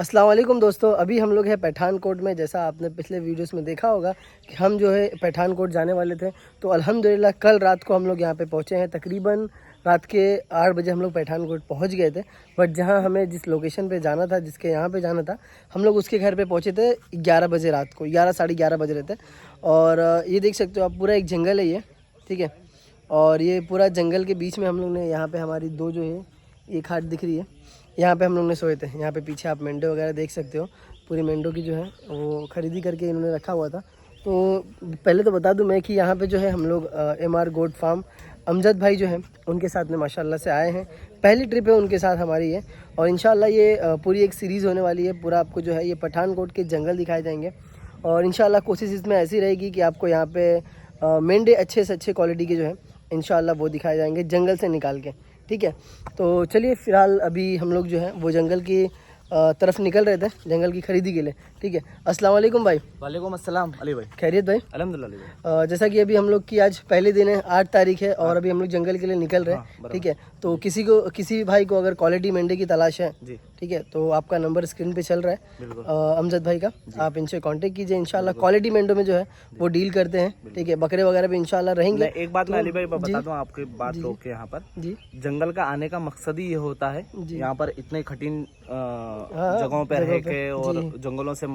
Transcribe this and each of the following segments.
अस्सलाम वालेकुम दोस्तों, अभी हम लोग हैं पठानकोट में। जैसा आपने पिछले वीडियोस में देखा होगा कि हम जो है पठानकोट जाने वाले थे, तो अल्हम्दुलिल्लाह कल रात को हम लोग यहाँ पे पहुँचे हैं। तकरीबन रात के 8 बजे हम लोग पठानकोट पहुँच गए थे। बट जहाँ हमें जिस लोकेशन पे जाना था, जिसके यहाँ पे जाना था, हम लोग उसके घर पे पहुँचे थे 11 बजे रात को, 11 साढ़े 11 बज रहे थे। और ये देख सकते हो आप, पूरा एक जंगल है ये, ठीक है। और ये पूरा जंगल के बीच में हम लोग ने, यहाँ पर हमारी दो जो है एक खाट दिख रही है, यहाँ पे हम लोग ने सोए थे। यहाँ पे पीछे आप मेंढे वगैरह देख सकते हो, पूरी मेंढों की जो है वो खरीदी करके इन्होंने रखा हुआ था। तो पहले तो बता दूं मैं कि यहाँ पे जो है हम लोग MR गोट फार्म अमजद भाई जो हैं उनके साथ में माशाल्लाह से आए हैं। पहली ट्रिप है उनके साथ हमारी ये, और इंशाल्लाह ये पूरी एक सीरीज़ होने वाली है। पूरा आपको जो है ये पठानकोट के जंगल दिखाए जाएंगे, और इंशाल्लाह कोशिश इसमें ऐसी रहेगी कि आपको यहाँ पे मेंढे अच्छे से अच्छे क्वालिटी के जो है इंशाल्लाह वो दिखाए जाएंगे जंगल से निकाल के, ठीक है। तो चलिए फ़िलहाल अभी हम लोग जो है वो जंगल की तरफ निकल रहे थे, जंगल की खरीदी के लिए, ठीक है। अस्सलाम वालेकुम भाई। वालेकुम अस्सलाम अली भाई। खैरियत भाई? अल्हम्दुलिल्लाह। जैसा कि अभी हम लोग की आज पहले दिन है, 8 तारीख है, और अभी हम लोग जंगल के लिए निकल रहे हैं, ठीक है। तो किसी भाई को अगर क्वालिटी मेंढे की तलाश है, ठीक है, तो आपका नंबर स्क्रीन पे चल रहा है अमजद भाई का, आप इनसे कांटेक्ट कीजिए। इंशाल्लाह क्वालिटी मेंढों में जो है वो डील करते हैं, ठीक है। बकरे वगैरह भी इंशाल्लाह रहेंगे। एक बात मैं अली भाई बता दूं आपकी बात रोक के, यहाँ पर जी जंगल का आने का मकसद ही ये होता है, यहाँ पर इतने कठिन जगहों पर रह के और जंगलों से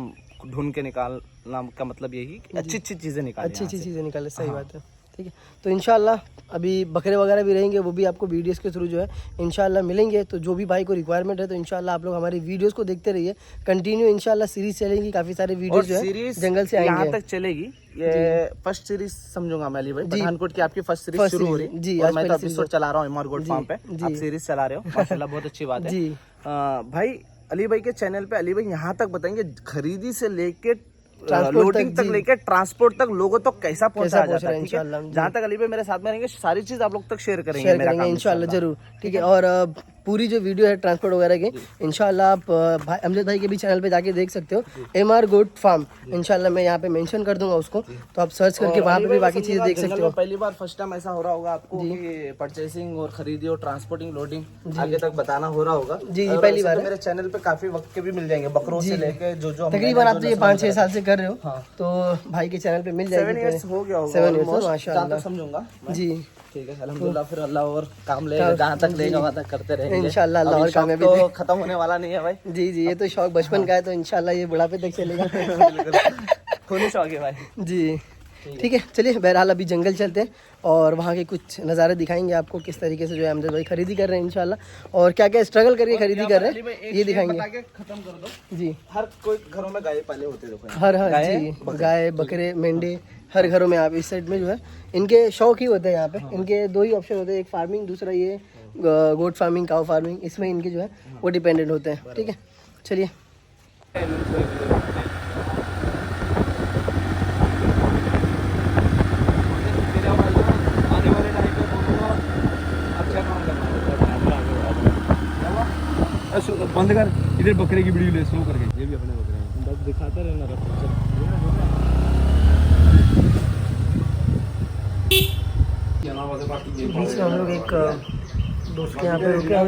ढूंढ के निकालना का मतलब यही कि अच्छी चीजें निकालें। सही बात है, ठीक है। तो इंशाल्लाह अभी बकरे वगैरह भी रहेंगे, वो भी आपको वीडियोस के थ्रू जो है इंशाल्लाह मिलेंगे। तो जो भी भाई को रिक्वायरमेंट है, तो इंशाल्लाह आप लोग हमारी वीडियोस को देखते रहिए, कंटिन्यू इंशाल्लाह सीरीज चलेगी, काफ़ी सारे वीडियोस जो है जंगल से आएंगे, यहाँ तक चलेगी। ये फर्स्ट सीरीज समझूंगा मैं अली भाई, पठानकोट की आपकी फर्स्ट सीरीज शुरू हो रही है जी। मैं तो एपिसोड चला रहा हूँ MR गोट फार्म पे, आप सीरीज चला रहे हो, माशाल्लाह बहुत अच्छी बात है जी। भाई अली भाई के चैनल पे अली भाई यहाँ तक बताएंगे खरीदी से लेके लोडिंग तक लेके ट्रांसपोर्ट तक लोगों तक कैसा पहुंचाया जाता है, ठीक है। जहाँ तक अली भाई मेरे साथ में रहेंगे सारी चीज आप लोग तक शेयर करेंगे इंशाल्लाह जरूर, ठीक है। और पूरी जो वीडियो है ट्रांसपोर्ट वगैरह की, इंशाल्लाह आप भाई अमजद भाई के भी चैनल पे जाके देख सकते हो, MR गोट फार्म। इंशाल्लाह मैं यहाँ पे मेंशन कर दूंगा उसको, तो आप सर्च करके वहाँ पे भी बाकी चीजें देख सकते हो। पहली बार फर्स्ट टाइम ऐसा हो रहा होगा आपको कि परचेसिंग और खरीदी और ट्रांसपोर्टिंग लोडिंग आगे तक बताना हो रहा होगा जी। पहली बार मेरे चैनल पे काफी वक्त के भी मिल जाएंगे, बकरों से लेके जो तकरीबन आप तो ये 5-6 साल से कर रहे हो, तो भाई के चैनल पे मिल जाएगी। 7 इयर्स हो गया होगा, 7 इयर्स माशाल्लाह समझूंगा जी, ठीक है। अल्हम्दुलिल्लाह, फिर अल्लाह और काम लेगा, जहाँ तक लेगा वहाँ तक करते रहेंगे इंशाल्लाह। अल्लाह और काम तो खत्म होने वाला नहीं है भाई जी। ये तो शौक बचपन का है, तो इंशाल्लाह ये बुढ़ापे तक चलेगा। खूनी शौक है भाई जी, ठीक है। चलिए बहरहाल अभी जंगल चलते हैं और वहाँ के कुछ नज़ारे दिखाएंगे आपको, किस तरीके से जो है अमजद भाई खरीदी कर रहे हैं इंशाल्लाह, और क्या क्या स्ट्रगल करके खरीदी कर रहे हैं ये दिखाएंगे। खत्म कर दो जी। हर कोई घरों में गाय पाले होते देखो, हर जी, गाय बकरे मेंढे हर घरों में। आप इस साइड में जो है इनके शौक ही होते हैं यहाँ पे। इनके दो ही ऑप्शन होते हैं, एक फार्मिंग, दूसरा ये गोट फार्मिंग, काउ फार्मिंग। इसमें इनके जो है वो डिपेंडेंट होते हैं, ठीक है। चलिए बंद कर, इधर बकरे की वीडियो ले स्लो करके, ये भी अपने बकरे हैं, बस दिखाते रहना। बीच में हम लोग एक दोस्त के यहाँ पे रुके हैं,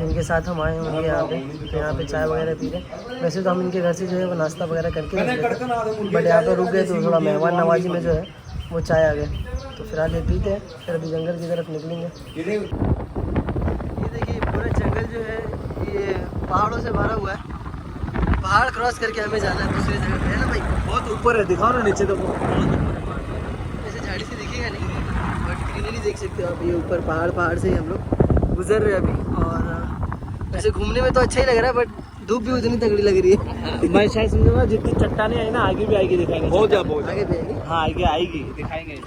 इनके साथ हम आए होंगे यहाँ पे, तो यहाँ पे चाय वगैरह पी रहे। वैसे तो हम इनके घर से जो है वो नाश्ता वगैरह करके निकले, बट यहाँ पे रुक गए तो थोड़ा मेहमान नवाजी में जो है वो चाय आ गए। तो फिलहाल ये पीते हैं, फिर अभी जंगल की तरफ निकलेंगे। ये देखिए पूरा जंगल जो है ये पहाड़ों से भरा हुआ है, पहाड़ क्रॉस करके हमें जाना है दूसरी जगह पे, है ना भाई? बहुत ऊपर है, दिखाओ ना नीचे तो ऐसे झाड़ी से दिखेगा नहीं, बट ग्रीनरी देख सकते हो आप। ये ऊपर पहाड़ से ही हम लोग गुजर रहे हैं अभी, और वैसे घूमने में तो अच्छा ही लग रहा है, बट धूप भी उतनी तगड़ी लग रही है। मैं शायद समझूंगा जितनी चट्टानें आई ना आगे भी आएगी, दिखाएंगे बहुत ज़्यादा आगे भी आएगी, हाँ आगे आएगी, दिखाएंगे।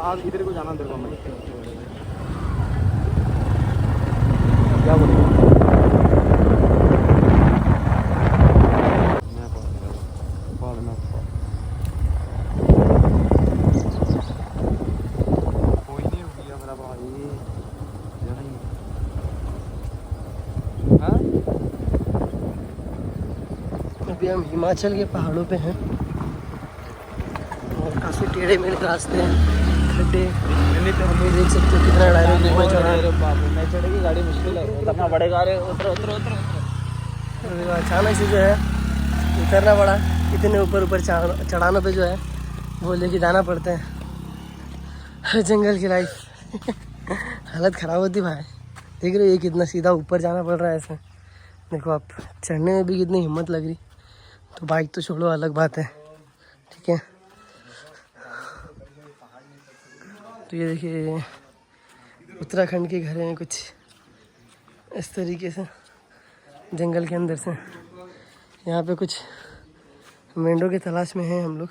आज इधर को जाना तेरे को मैं क्या बोलेगा कोई नहीं रुकिया मेरा भाई हाँ अभी हम हिमाचल के पहाड़ों पे हैं और काफ़ी टेढ़े मेढ़े रास्ते हैं, खड्डे। हम ये देख सकते हो कितना डायरेक्ट ऊपर चढ़ा है। मैं चढ़ेगी गाड़ी मुश्किल है उतरना पड़ेगा अरे उतरो उतरो उतरो अचानक से जो है उतरना पड़ा, इतने ऊपर ऊपर चढ़ानों पे जो है वो लेके जाना पड़ता है। जंगल की लाइफ हालत ख़राब होती भाई। देख रहे हो ये कितना सीधा ऊपर जाना पड़ रहा है ऐसे। देखो आप चढ़ने में भी कितनी हिम्मत लग रही, तो बाइक तो छोड़ो अलग बात है, ठीक है। तो ये देखिए उत्तराखंड के घर हैं कुछ इस तरीके से जंगल के अंदर से। यहाँ पे कुछ मेंढों की तलाश में हैं हम लोग,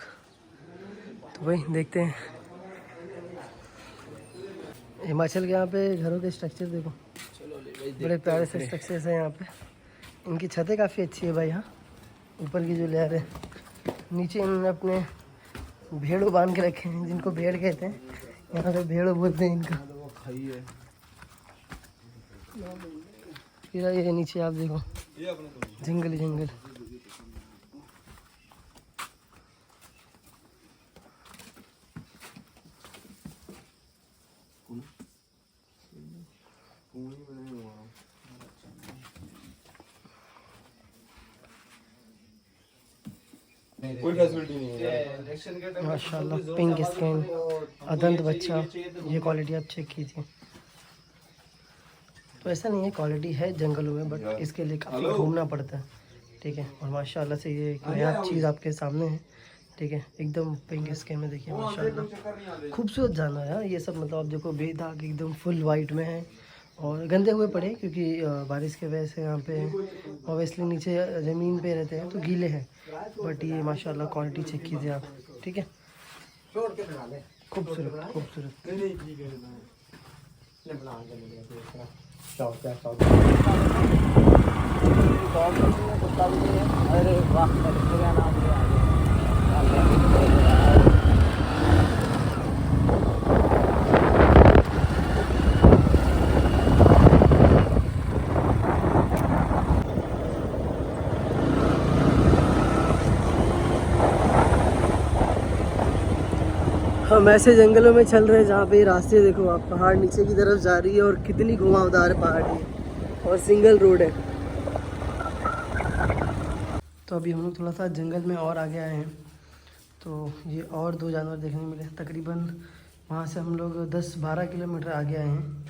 तो वही देखते हैं। हिमाचल के यहाँ पे घरों के स्ट्रक्चर देखो, बड़े प्यारे से स्ट्रक्चर्स हैं यहाँ पे। इनकी छतें काफ़ी अच्छी है भाई। हाँ, ऊपर की जो लेयर है, नीचे इन्होंने अपने भेड़ों बांध के रखे हैं, जिनको भेड़ कहते हैं, यहाँ पे भेड़ों बोलते हैं इनका। फिर ये नीचे आप देखो जंगल ही जंगल। कोई फैसिलिटी नहीं है माशाल्लाह पिंक स्किन, अदंत बच्चा, ये क्वालिटी आप चेक कीजिए। तो ऐसा नहीं है, क्वालिटी है जंगलों में, बट इसके लिए काफ़ी घूमना पड़ता है, ठीक है। और माशाल्लाह से ये एक नया चीज़ आपके सामने है, ठीक है। एकदम पिंक स्किन में देखिए माशाल्लाह, खूबसूरत जानवर है ये सब। मतलब आप देखो बेदाग एकदम फुल वाइट में है और गंदे हुए पड़े क्योंकि बारिश के वजह से यहाँ पे ऑब्वियसली नीचे ज़मीन पे रहते हैं तो गीले हैं, बट ये माशाल्लाह क्वालिटी चेक कीजिए आप, ठीक है। खूबसूरत खूबसूरत। अरे वाह हम ऐसे जंगलों में चल रहे हैं जहाँ पे रास्ते देखो आप, पहाड़ नीचे की तरफ जा रही है और कितनी घुमावदार पहाड़ी है और सिंगल रोड है। तो अभी हम लोग थोड़ा सा जंगल में और आगे आए हैं, तो ये और दो जानवर देखने मिले। तकरीबन वहाँ से हम लोग 10-12 किलोमीटर आगे आए हैं,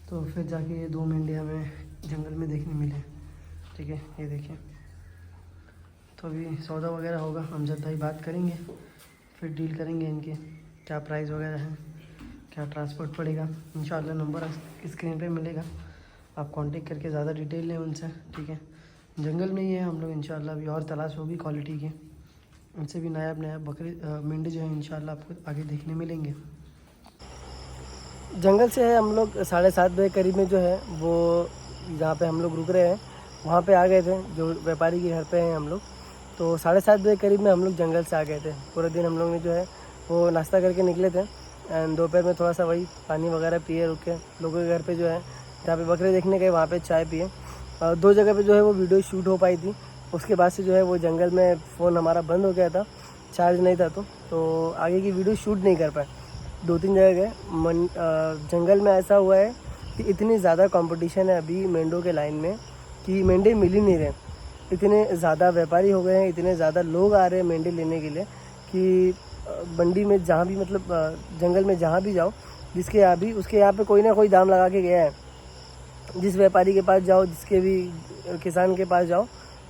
तो फिर जाके ये दो मेंढे हमें जंगल में देखने मिले, ठीक है। ये देखिए, तो अभी सौदा वगैरह होगा, हम जब भाई बात करेंगे, फिर डील करेंगे इनके क्या प्राइस वगैरह है, क्या ट्रांसपोर्ट पड़ेगा। इंशाल्लाह नंबर स्क्रीन पे मिलेगा, आप कांटेक्ट करके ज़्यादा डिटेल लें उनसे, ठीक है। जंगल में ही है हम लोग, इंशाल्लाह अभी और तलाश होगी क्वालिटी की, उनसे भी नायाब नायाब बकरे मेंढे जो है इंशाल्लाह आपको आगे देखने मिलेंगे। जंगल से है हम लोग 7:30 बजे करीब में जो है वो जहाँ पे हम लोग रुक रहे हैं वहाँ पे आ गए थे, जो व्यापारी के घर पे हैं हम लोग। तो 7:30 बजे करीब में हम लोग जंगल से आ गए थे। पूरे दिन हम लोग ने जो है वो नाश्ता करके निकले थे एंड दोपहर में थोड़ा सा वही पानी वगैरह पिए, रुक के लोगों के घर पे जो है जहाँ पे बकरे देखने गए वहाँ पे चाय पिए। 2 जगह पे जो है वो वीडियो शूट हो पाई थी। उसके बाद से जो है वो जंगल में फ़ोन हमारा बंद हो गया था, चार्ज नहीं था, तो आगे की वीडियो शूट नहीं कर पाए। 2-3 जगह गए। जंगल में ऐसा हुआ है कि इतनी ज़्यादा कंपटीशन है अभी मेंढों के लाइन में कि मेंढे मिल ही नहीं रहे। इतने ज़्यादा व्यापारी हो गए हैं, इतने ज़्यादा लोग आ रहे हैं मेंढे लेने के लिए कि मंडी में जहाँ भी मतलब जंगल में जहाँ भी जाओ, जिसके यहाँ भी उसके यहाँ पे कोई ना कोई दाम लगा के गया है। जिस व्यापारी के पास जाओ, जिसके भी किसान के पास जाओ,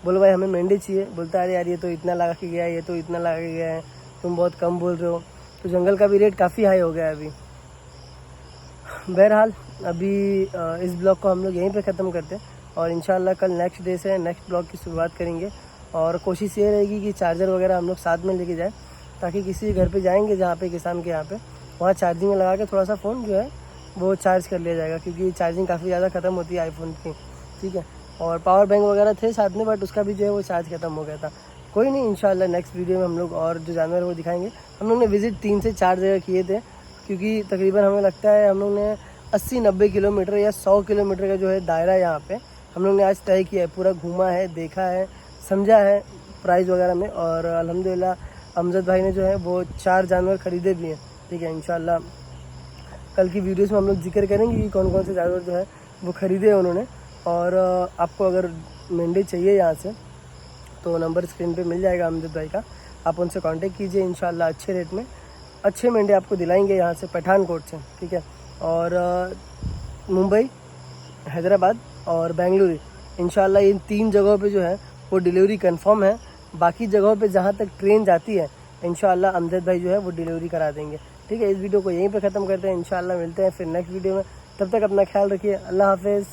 बोलो भाई हमें मेंढे चाहिए, बोलता है अरे यार ये तो इतना लगा के गया है, ये तो इतना लगा के गया है, तुम बहुत कम बोल रहे हो। तो जंगल का भी रेट काफ़ी हाई हो गया है अभी। बहरहाल अभी इस ब्लॉग को हम लोग यहीं पे ख़त्म करते हैं और इंशाल्लाह कल नेक्स्ट डे से नेक्स्ट ब्लॉग की शुरुआत करेंगे। और कोशिश ये रहेगी कि चार्जर वगैरह हम लोग साथ में लेके जाएं, ताकि किसी घर पे जाएंगे जहाँ पे किसान के यहाँ पे वहाँ चार्जिंग में लगा के थोड़ा सा फ़ोन जो है वो चार्ज कर लिया जाएगा, क्योंकि चार्जिंग काफ़ी ज़्यादा ख़त्म होती है आईफोन की, ठीक है। और पावर बैंक वगैरह थे साथ में, बट उसका भी जो है वो चार्ज ख़त्म हो गया था। कोई नहीं, इंशाल्लाह नेक्स्ट वीडियो में हम लोग और जो जानवर वो दिखाएंगे। हम लोग ने विज़िट 3 से 4 जगह किए थे, क्योंकि तकरीबन हमें लगता है हम लोग ने 80-90 किलोमीटर या 100 किलोमीटर का जो है दायरा यहाँ पे हम लोग ने आज तय किया है। पूरा घूमा है, देखा है, समझा है प्राइस वगैरह में, और अल्हम्दुलिल्लाह अमजद भाई ने जो है वो 4 जानवर ख़रीदे भी हैं, ठीक है। इंशाल्लाह कल की वीडियोस में हम लोग जिक्र करेंगे कि कौन कौन से जानवर जो है वो ख़रीदे हैं उन्होंने। और आपको अगर मेंढे चाहिए यहाँ से तो नंबर स्क्रीन पे मिल जाएगा अमजद भाई का, आप उनसे कांटेक्ट कीजिए। इंशाल्लाह अच्छे रेट में अच्छे मेंढे आपको दिलाएंगे यहाँ से पठानकोट से, ठीक है। और मुंबई, हैदराबाद और बेंगलुरु, इंशाल्लाह इन 3 जगहों पे जो है वो डिलीवरी कंफर्म है। बाकी जगहों पे जहाँ तक ट्रेन जाती है इंशाल्लाह अमजद भाई जो है वो डिलीवरी करा देंगे, ठीक है। इस वीडियो को यहीं पे ख़त्म करते हैं, इंशाल्लाह मिलते हैं फिर नेक्स्ट वीडियो में। तब तक अपना ख्याल रखिए, अल्लाह हाफिज़।